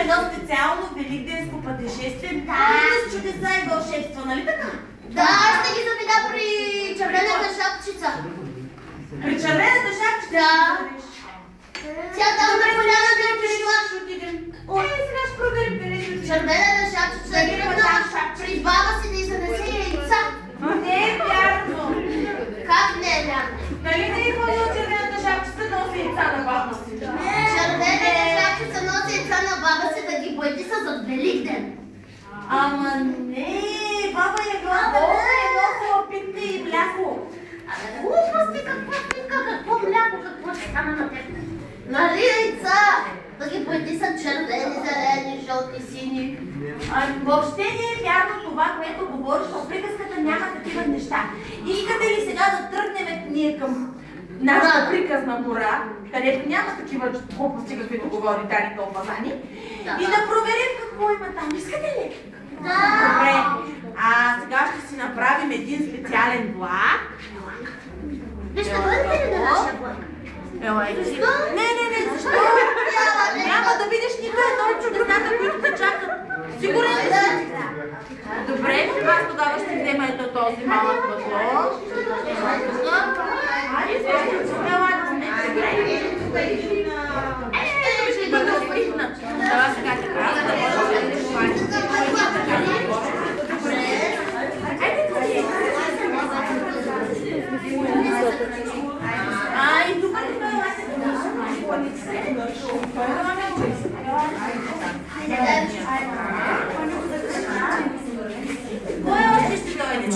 едно специално великденско пътешествие, с чудеса и вълшебство, нали така? Да, ще ги заведа при червената шапчица. При червената шапчица? Да. Тя там на поляната е пришла. Сега ще проверим къде ще отидем. Червената шапчица е тръгнала при баба си да изнесе яйца. Не е вярно. Как не е вярно? Нали не е ходила червената шапчица да носи яйца на баба си? Червената шапчица носи яйца на баба си да ги боядиса за Великден. Ама не, баба е била болна и носила питне и мляко. Глупости, какво мляко, какво ще стана на теб? Нали яйца? Да ги боядисат червени, зелени, жълти, сини. Въобще не е вярно това, което говориш, в приказката няма такива неща. Искате ли сега да тръгнем ние към нашата приказна гора, където няма такива глупости, каквито говори Дани Тълбазани, и да проверим какво има там. Искате ли? Да. Добре. Сега ще си направим един специален влак. Ще бъдете ли на нашия влак? Защо? Не, защо? Няма да видиш нито едно от чудесата, които те чакат. Сигурен ли си? Добре, аз тогава ще взема ето този малък възло. Ето ще бъде спихнат. Това сега така, за да може да бъде спихнат. И тук не бъде. Кой още ще дойде?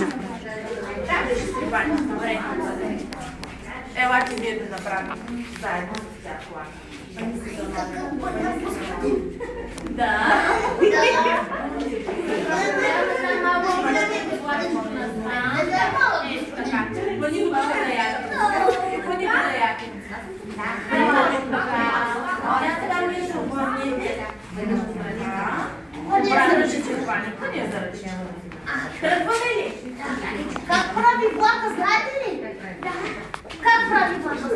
Как ли ще се вани? Добре. Елате вие да направим заедно с тях това. Да. Пъни го тук да ядем. Пъни го да ядем. Сега ми ще обърнете. Пъни за ръчи. Тръгваме ли? Как прави влака, знаете ли? Как прави влака?